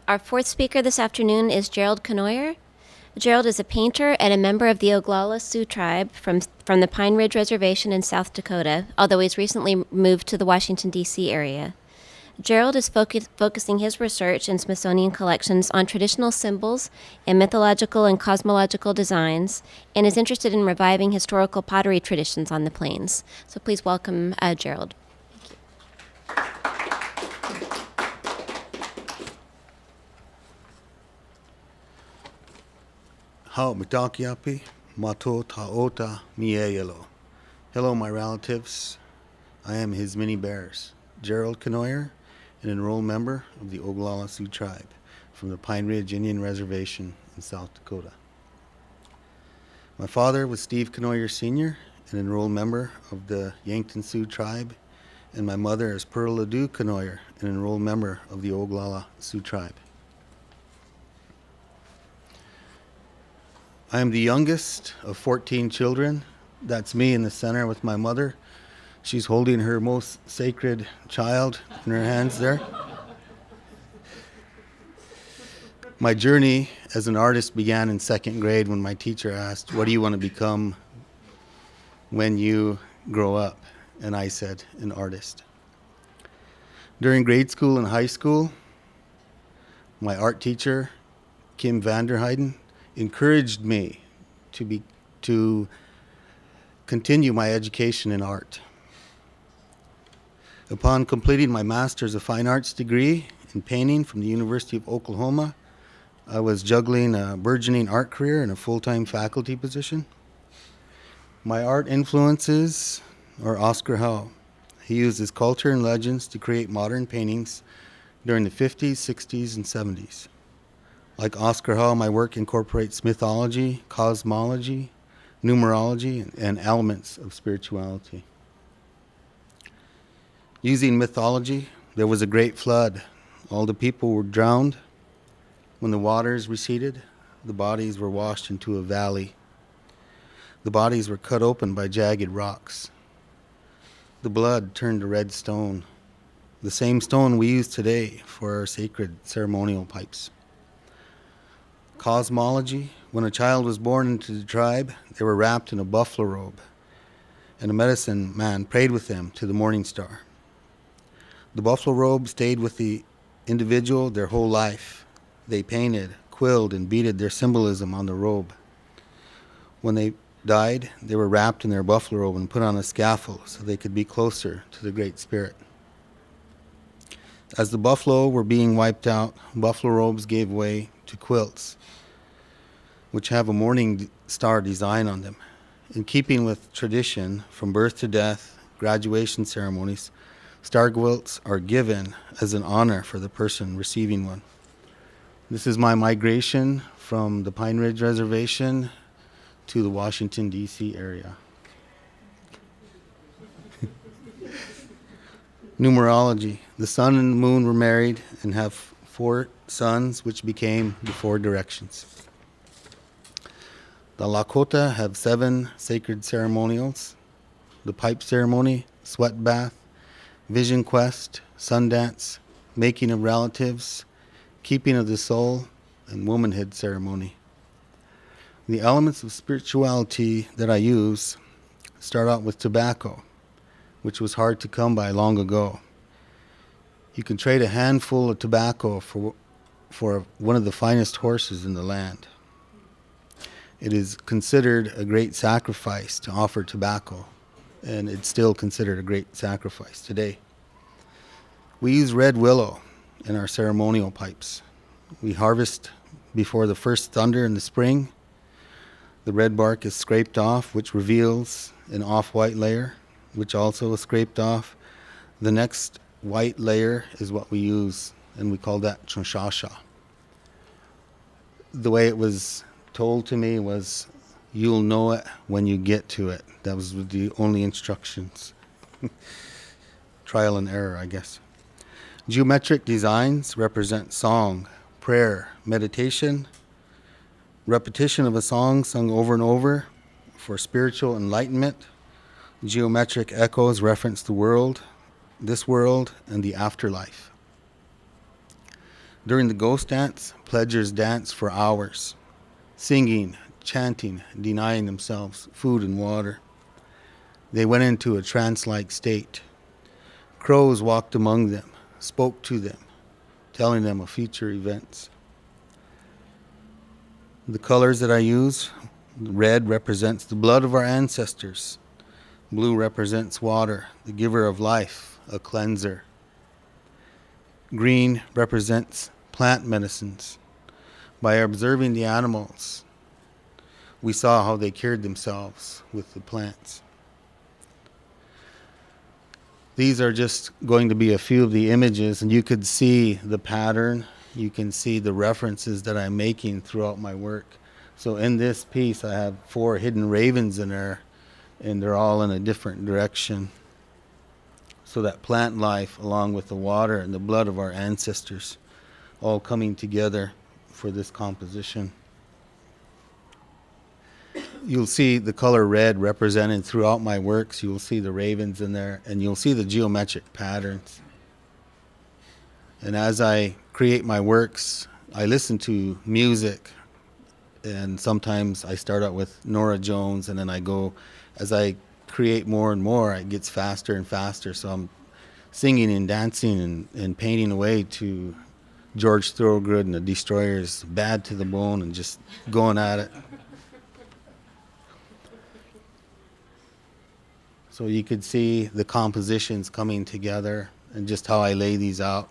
Our fourth speaker this afternoon is Gerald Cournoyer. Gerald is a painter and a member of the Oglala Sioux Tribe from the Pine Ridge Reservation in South Dakota, although he's recently moved to the Washington, D.C. area. Gerald is focusing his research in Smithsonian collections on traditional symbols and mythological and cosmological designs, and is interested in reviving historical pottery traditions on the plains. So please welcome Gerald. Hao mitakiapi, mato taota mieyelo. Hello, my relatives. I am his mini bears, Gerald Cournoyer, an enrolled member of the Oglala Sioux Tribe from the Pine Ridge Indian Reservation in South Dakota. My father was Steve Cournoyer Sr., an enrolled member of the Yankton Sioux Tribe, and my mother is Pearl Ladue Cournoyer, an enrolled member of the Oglala Sioux Tribe. I am the youngest of 14 children. That's me in the center with my mother. She's holding her most sacred child in her hands there. My journey as an artist began in second grade when my teacher asked, "What do you want to become when you grow up?" And I said, "An artist." During grade school and high school, my art teacher, Kim Vanderheiden, encouraged me to continue my education in art. Upon completing my Master's of Fine Arts degree in painting from the University of Oklahoma, I was juggling a burgeoning art career and a full-time faculty position. My art influences are Oscar Hale. He used his culture and legends to create modern paintings during the 50s, 60s, and 70s. Like Oscar Hale, my work incorporates mythology, cosmology, numerology, and elements of spirituality. Using mythology, there was a great flood. All the people were drowned. When the waters receded, the bodies were washed into a valley. The bodies were cut open by jagged rocks. The blood turned to red stone, the same stone we use today for our sacred ceremonial pipes. Cosmology, when a child was born into the tribe, they were wrapped in a buffalo robe, and a medicine man prayed with them to the morning star. The buffalo robe stayed with the individual their whole life. They painted, quilled, and beaded their symbolism on the robe. When they died, they were wrapped in their buffalo robe and put on a scaffold so they could be closer to the Great Spirit. As the buffalo were being wiped out, buffalo robes gave way to quilts, which have a morning star design on them. In keeping with tradition, from birth to death, graduation ceremonies, star quilts are given as an honor for the person receiving one. This is my migration from the Pine Ridge Reservation to the Washington, D.C. area. Numerology. The sun and the moon were married and have 4 sons, which became the 4 directions. The Lakota have 7 sacred ceremonials: the pipe ceremony, sweat bath, vision quest, sun dance, making of relatives, keeping of the soul, and womanhood ceremony. The elements of spirituality that I use start out with tobacco, which was hard to come by long ago. You can trade a handful of tobacco for one of the finest horses in the land. It is considered a great sacrifice to offer tobacco, and it's still considered a great sacrifice today. We use red willow in our ceremonial pipes. We harvest before the first thunder in the spring. The red bark is scraped off, which reveals an off-white layer, which also is scraped off. The next white layer is what we use, and we call that chonshasha. The way it was told to me was, "You'll know it when you get to it." That was the only instructions. Trial and error, I guess. Geometric designs represent song, prayer, meditation, repetition of a song sung over and over for spiritual enlightenment. Geometric echoes reference the world, this world, and the afterlife. During the ghost dance, pledgers danced for hours, singing, chanting, denying themselves food and water. They went into a trance-like state. Crows walked among them, spoke to them, telling them of future events. The colors that I use, red represents the blood of our ancestors. Blue represents water, the giver of life, a cleanser. Green represents plant medicines. By observing the animals, we saw how they cured themselves with the plants. These are just going to be a few of the images, and you could see the pattern. You can see the references that I'm making throughout my work. So in this piece, I have 4 hidden ravens in there, and they're all in a different direction. So that plant life, along with the water and the blood of our ancestors, all coming together for this composition. You'll see the color red represented throughout my works. You'll see the ravens in there, and you'll see the geometric patterns. And as I create my works, I listen to music, and sometimes I start out with Norah Jones, and then I go, as I create more and more, it gets faster and faster. So I'm singing and dancing and painting away to George Thorogood and the Destroyers, Bad to the Bone, and just going at it. So you could see the compositions coming together and just how I lay these out.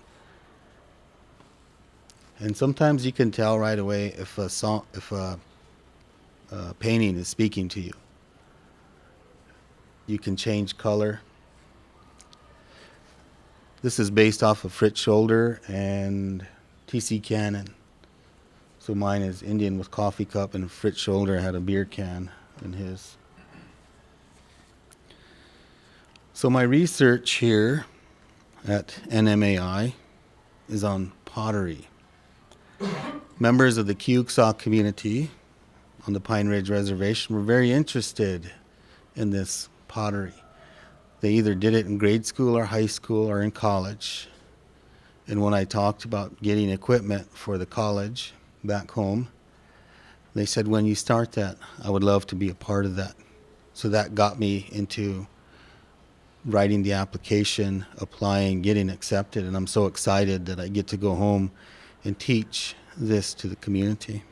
And sometimes you can tell right away if a painting is speaking to you. You can change color. This is based off of Fritz Shoulder and T.C. Cannon. So mine is Indian with coffee cup, and Fritz Shoulder had a beer can in his. So my research here at NMAI is on pottery. Members of the Kiuksok community on the Pine Ridge Reservation were very interested in this pottery. They either did it in grade school or high school or in college. And when I talked about getting equipment for the college back home, they said, when you start that, I would love to be a part of that. So that got me into writing the application, applying, getting accepted, and I'm so excited that I get to go home and teach this to the community.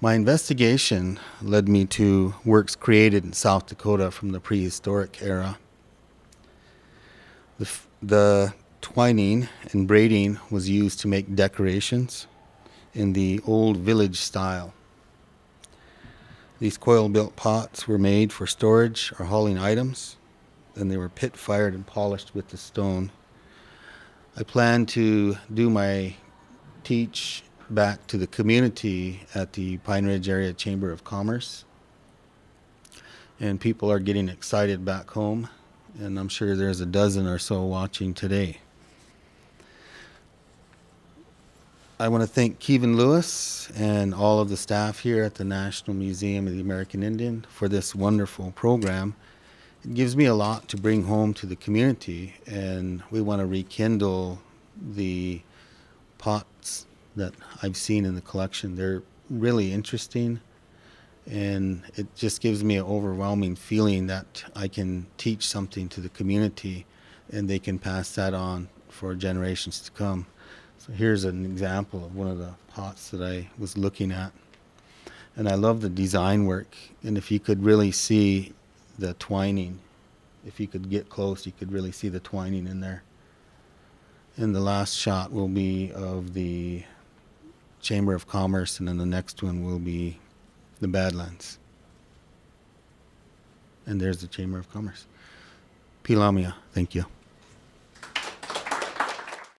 My investigation led me to works created in South Dakota from the prehistoric era. The twining and braiding was used to make decorations in the old village style. These coil-built pots were made for storage or hauling items, and they were pit-fired and polished with the stone. I plan to do my teach back to the community at the Pine Ridge Area Chamber of Commerce. And people are getting excited back home, and I'm sure there's a dozen or so watching today. I want to thank Kevin Lewis and all of the staff here at the National Museum of the American Indian for this wonderful program. It gives me a lot to bring home to the community, and we want to rekindle the pots that I've seen in the collection. They're really interesting, and it just gives me an overwhelming feeling that I can teach something to the community and they can pass that on for generations to come. So here's an example of one of the pots that I was looking at. And I love the design work, and if you could really see the twining, if you could get close, you could really see the twining in there. And the last shot will be of the Chamber of Commerce, and then the next one will be the Badlands. And there's the Chamber of Commerce. Pilamia, thank you.